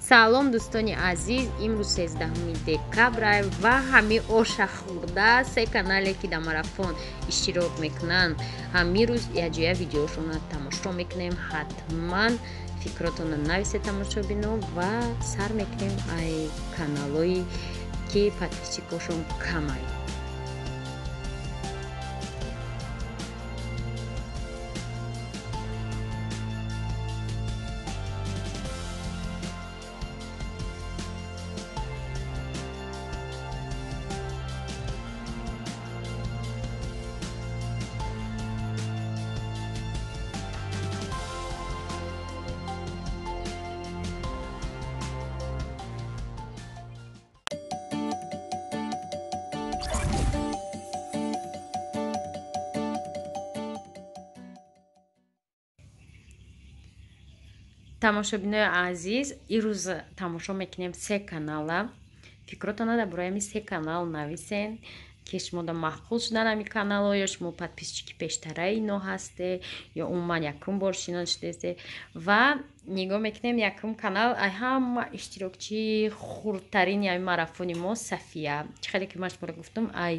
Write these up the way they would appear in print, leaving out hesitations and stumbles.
салом дӯстони азиз, имрӯз 13 декабр ва ҳами оша хӯрда се канале ки дар марафон иштирок мекунанд ҳами рӯз яҷоя видеошона тамошо мекунем. ҳатман фикротона нависе тамошобино ва сар мекунем ай каналҳои ки подписчикошон камай. тамошобинои азиз, ирӯз тамошо мекунем се канала. фикротона дар бораи ҳами се канал нависен ки шумо дар маҳфуз шудан ҳами каналҳо ё шумо подписчики пештараи ино ҳасте ё умуман якум бор шинос шудесе ва нигоҳ мекунем якум канал ай ҳама иштирокчии хурдтарини ҳами марафони мо Сафия чӣ хеле ки ман шуморо гуфтам ай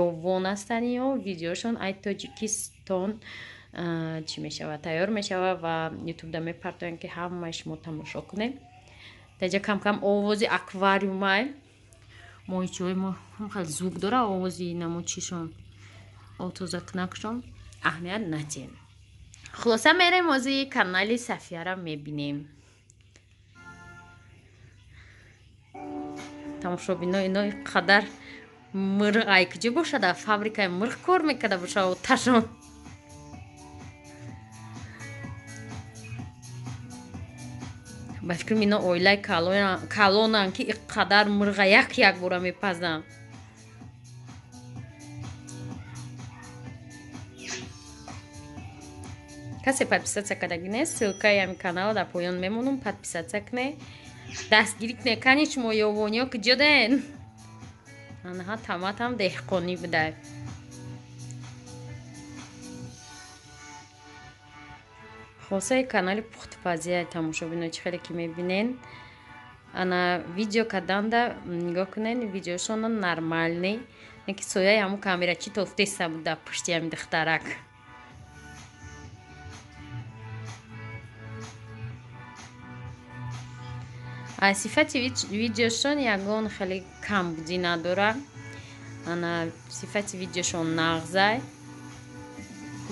ёвон ҳастанд ё видеошон ай Тоҷикистон чӣ мешавад тайёр мешавад ва ютубда мепартоянд ки ҳамаи шумо тамошо кунем. таҷа кам овози аквариумай моҳичаҳои мо хеле звук дора овози намо чишон отозакнакшон аҳамият надиҳем. хулоса мерем ози канали Сафияро мебинем. тамошобино ино қадар мирғ ай куҷо бошад дар фабрикаи мирғ кор мекарда боша оташон. ба фикрам ино оилаи калонанд ки иққадар мирға як бора мепазанд. касе подписатсия кардаги нест, ссилкаи ҳами канала дар поён мемонам, подписатсия куне, дастгирӣ куне. кани шумо ёвониҳо куҷо ден? анаҳа таматам деҳқонӣ будай. хосаи канали пухтупазия тамошобино чӣ хеле ки мебинен ана видео карданда нигоҳ кунен видеошон нормални не ки сояи ҳамун камерачи тофтеса буд дар пушти ҳами духтарак. аз сифати видеошон ягон хеле камбудӣ надорад. ана сифати видеошон нағзай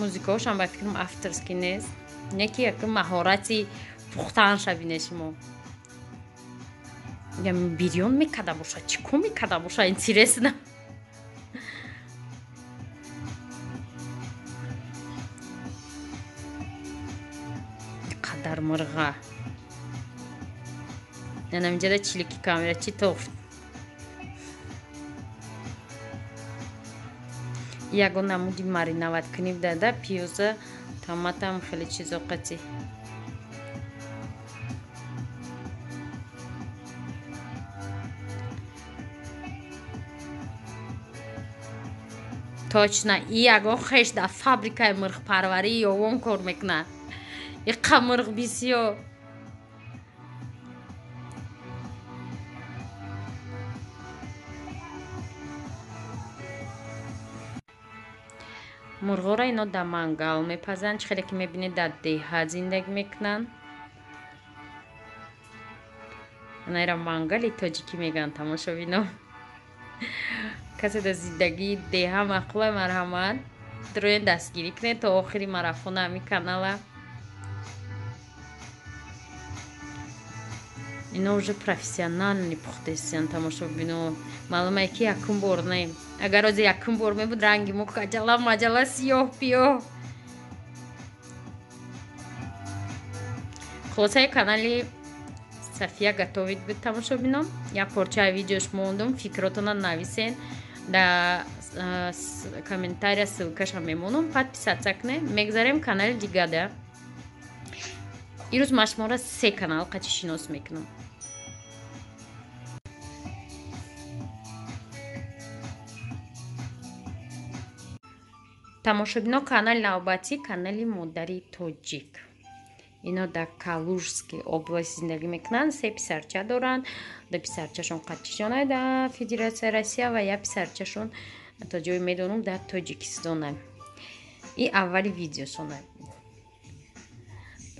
музикаҳошам ба фикрам авторски нест, не ки якум маҳорати пухтаанша бинед шумо. бирён мекарда бошад, чӣ кор мекарда бошад, интересно. қадар мирға наминҷада чилики камера чӣ тофт. ягон намуди мариноват кунӣ дада пиёза томатам хеле чизоқати. точно и ягон хеш дар фабрикаи мирғпарварии ёвон кор мекунад. иқа мирғ бисёр. мурғоро ино дар мангал мепазанд, чӣ хеле ки мебинед дар деҳа зиндагӣ мекунанд. анаира мангали тоҷикӣ мегӯянд тамошобино. касе дар зиндагии деҳа мақулай марҳамат дроен дастгирӣ кунед то охири марафона ҳами канала. ино уже профессионални пухтестиянд тамошобино. маълумае ки якум бор не. агар ози якум бор мебуд ранги мо каҷала маҷала сиёҳ пиёҳ. хулосаи канали Сафия готовит буд тамошобино. як порчаи видеош мондум, фикротона нависен дар комментария ссилкаша мемонам, подписатсия куне. мегзарем канали дигада. ирӯз ман шуморо се канал қачи шинос мекунам. тамошобино канали навбатӣ канали модари тоҷик. اینا در کالужской области زندگی میکنن. 3 پسرچه دارن. 2 پسرچهشون قطعیشونه در فدراسیون روسیه و 1 پسرچهشون تا جای میدونم در تاجیکستانه. این اولی ویدیوشونه.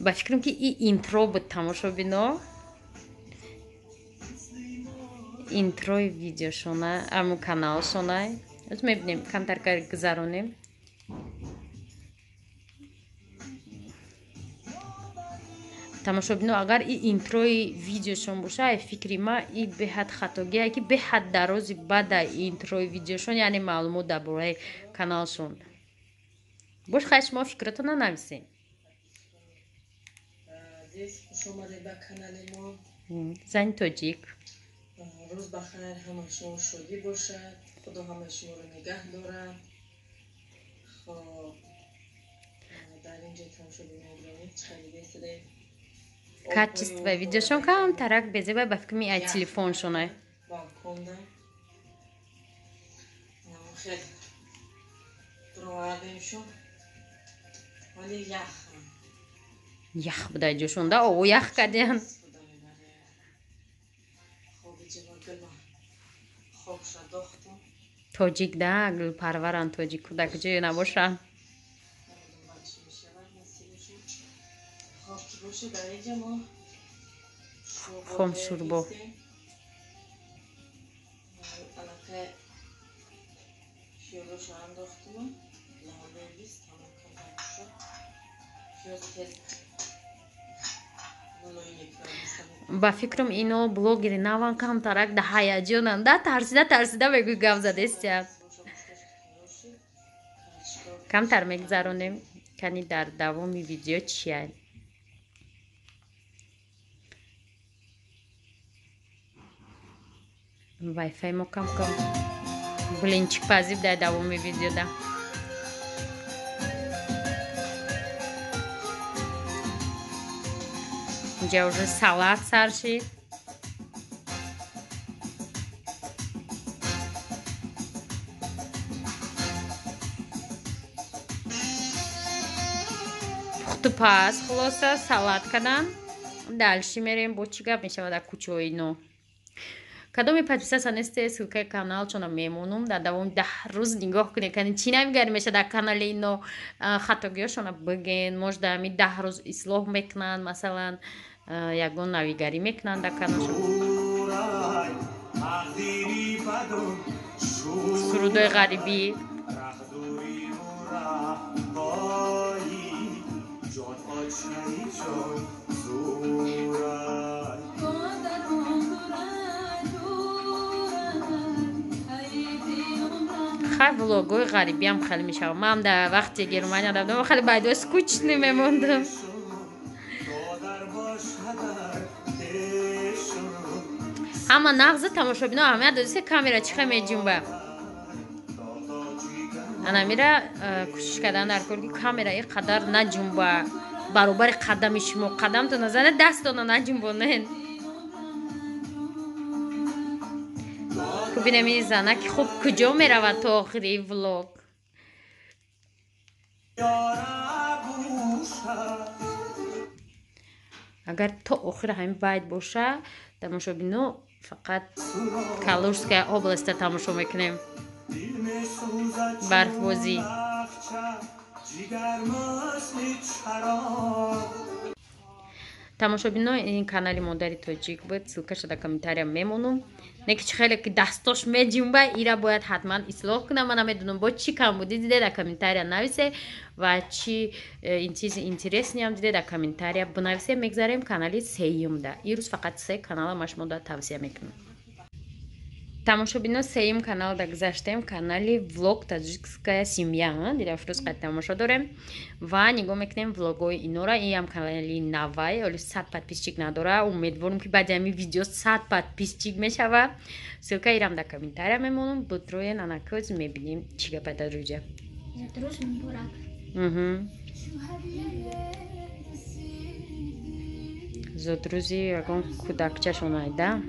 با فکرم که این اینترو بود تماشابینا. اینتروی ویدیوشونه امو کانالشونه. از میبینیم کمتر کار گذرونیم. تماشابینو اگر این اینتروی ویدیوشون باشه فکری ما این به حد خطاگیه که به حد درازی بعد اینتروی ویدیوشون یعنی معلومات درباره کانالشون باش. خواهش ما فکرتون ننویسین. خوش اومدید به کانال ما زن تاجیک. روز بخیر، همه شما شادی باشد، خدا همه شما رو نگه دارد. خب در اینجا تماشا بینید خیلی بهتره. качество видеошон кам тарак безеба ба фикр ми ай телефоншоне балконда خیلی دروادیم ولی یخ بوده جوشونده او یخ کردین. تاجیک ده گل پرورن تاجیک کودک جای نباشن. خم شوربا با فکرم اینو بلوگری نوان کم ترک ده هیجانن ده ترسیده بگوی گفت زده است. کم تر میگذرونیم کنی در دوامی ویدیو چیه. وای فای ما کم بلینچک پذیب در دوامی ویدیو ده. اینجا уже سالات سر شد. پخت پس خلاصه سالات کردن. دالشی میریم با چی گپ میشه در کوچه اینو. کدومی подписаться نیسته ссылкай канал چون میمونم در دوام 10 روز نگاه کنید که چی نمیگردی میشه در کانال اینو خطاگیاشون بگین موج در می 10 روز اصلاح میکنن مثلا یگون نویگری میکنن در کانالشون. سرودای غریبی خیلی ولوگای غریبی هم خیلی میشه. من هم در وقتی گرمانی دادم خیلی باید سکوچ نمیموندم. اما نغز تماشابینا همه دوستی کامیرا چی خیلی میجنبه. انا میره کوشش کردن در کل که کامیرا این قدر نجنبه برابر قدم شما. قدم تو نزنه دستانو نجنبونن. ببینم این زنک خوب کجا میرود تا آخری ولوگ. اگر تا آخر همین باید باشه تماشابینو فقط کالужская область تماشا میکنیم. برفبازی تماشابینو این کانال مادری تاجیک بود. ссылкаш در کامنتاریا میمونم. نکه خیلی که دستاش میجنبه ایرا باید حتما اصلاح کنم. من نمیدونم با چی کم بودی دیده در کامنتاریا نویسه و چی این چیز اینترسنی هم دیده در کامنتاریا بنویسه. میگذاریم کانالی سیوم ده. این روز فقط 3 کانال ما شما دا توصیه میکنم. تماشابینو سیم کانال دا گذاشتیم. کانالی ولوگ таджикская семья. دیده افروز قد تماشا داریم و نگاه میکنیم ولوگای اینو را. این هم کانالی نوای ولی 100 подписчик نداره. امیدوارم که بعد همین ویدیو 100 подписчик میشوه. ссылка ایرم در کامنتاریا میمونم. بودروی ناناکوز میبینیم چی گپ در روجه. زودروزی یکون کودکچه شونایده.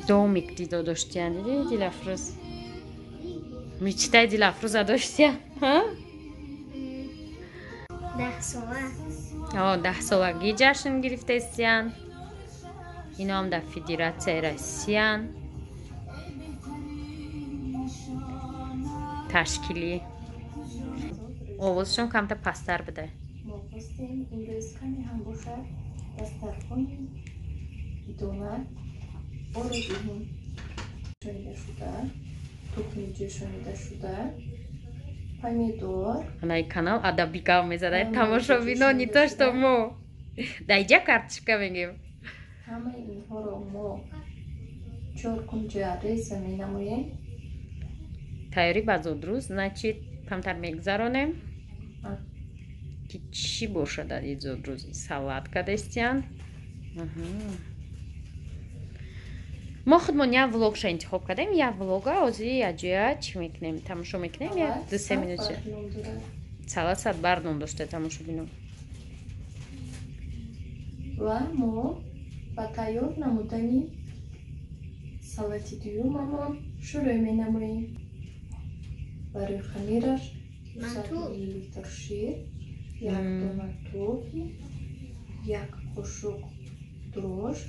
домик دیده داشتین دیده افروز мечтай дилафруза доштия? 10 сола. 10 солагӣ ҷашн гирифтестиян. Ино ҳам дар Федератсияи Россиян. Ташкилӣ. Овозшон камта пасттар бидай. мо хостем имрӯз каме ҳам бошад дастархони идонат орозуҳум ҷӯшонида шуда, тухми ҷӯшонида шуда, помидор. Анаи канал адабӣ гап мезадай тамошобинон не то что мо. Дай ҷа картишка мегем. Ҳамаи инҳоро мо 4 кунҷа реза менамоем. Тайёрӣ ба зудрӯз, значит камтар мегзаронем ки чӣ бошад дар ин зудрӯз. Салатка дестиян. мо худмон як влогша интихоб кардем. Як влога ҳозир яҷоя чӣ мекунем? Тамошо мекунем як 2-3 минутча. Салат сад барном дошта тамошобинон. Ва мо ба тайёр намудани салати дуюмамон шурӯъ менамоем. Барои хамираш 200 мл шир, 1 дона тофи, 1 қошуқ дрожж.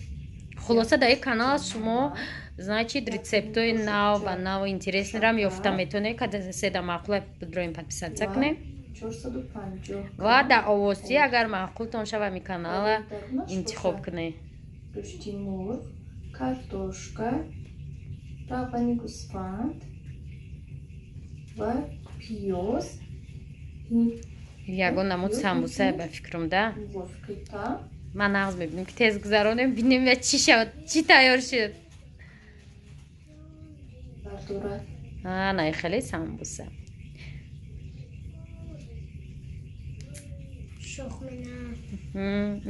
Хулоса дар ин канал шумо значит рецептои нав ва наву интереснерам ёфта метавонед. Каде седа маъқула бидроим подписаться кунем. 450 ва дар овозӣ агар маъқултон шава ми канала интихоб кунед. гӯшти мурғ, картошка, равғани гӯсфанд ва пиёз. Ягон намуд самбуса ба фикрам да. Вофқита. Ман нағз мебинем ки тез гузаронем бинем я чӣ шавад, чӣ тайёр шуд. Бардорад. Най хеле самбуса.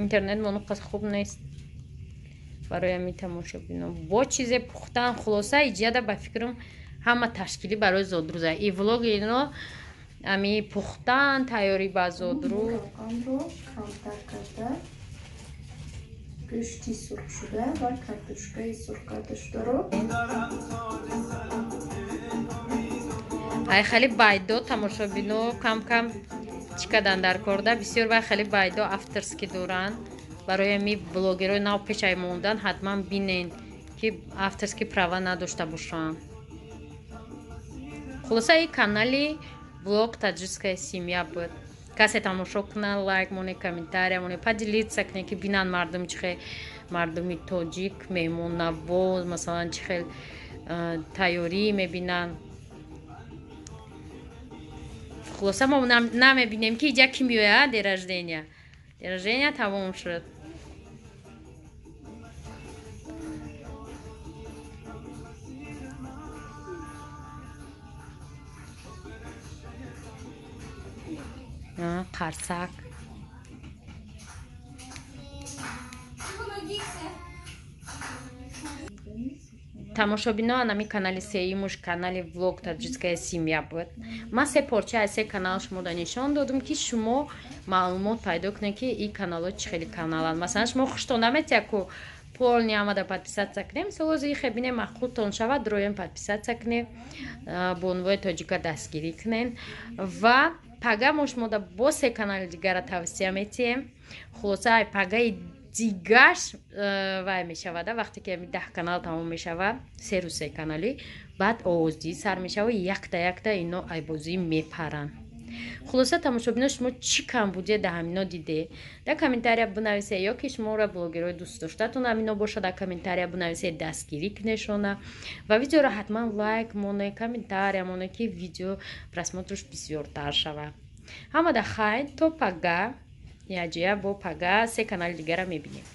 Интернет монуқас хуб нест. барои ҳамин тамошобинон бо чизе пухтан. хулоса иҷада ба фикрам ҳама ташкилӣ барои зодрӯза. И влоги ино ами пухтан тайёрӣ ба зодрӯз. Амро камтар карда гӯшти сурхшуда ва картошкаи сурхкардашударо ай хеле байдо тамошобино кам кам чӣ кадан дар корда бисёр вай хеле байдо авторски доранд. барои ами блогерои нав пешай мондан ҳатман бинен ки авторски права надошта бошанд. хулоса ин канали блог таҷикская семья буд. касе тамошо кунад лайк моне комментария моне поделиться кунед ки бинанд мардум чӣ хел мардуми тоҷик меҳмоннавоз масалан чӣ хел тайёрӣ мебинанд. хулоса мо намебинем ки иҷа ки меояд ден рождения тамом шуд. қарсак тамошобинон ами канали сеимуш канали влог таҷикская семья буд. ман се порча аз се канал шуморо нишон додам ки шумо маълумот пайдо кунед ки ин каналҳо чӣ хели каналанд. масалан шумо хуштон наметия ку полни амада подписаться кунем солози хебине маъқултон шавад роем подписаться кунем бо унвои тоҷика дастгирӣ кунен ва пага мо шумода бо се канали дигара тавсия метиҳем. хулоса ай пагаи дигаш вай мешавада вақте ки 10 канал тамом мешавад 3 рӯз 3 каналӣ баъд овоздии сар мешава якта ино айбозӣ мепаранд. хулоса тамошобино шумо чӣ камбудия дар ҳамино диде дар комментария бинависе ё ки шуморо блогерои дӯстдоштатон ҳамино боша дар комментария бинависе дастгирӣ кунешона ва видеоро ҳатман лайк моне комментария моне ки видео просмотрш бисёртар шавад. ҳамада хайр то пага яҷоя бо пага се канали дигара мебинем.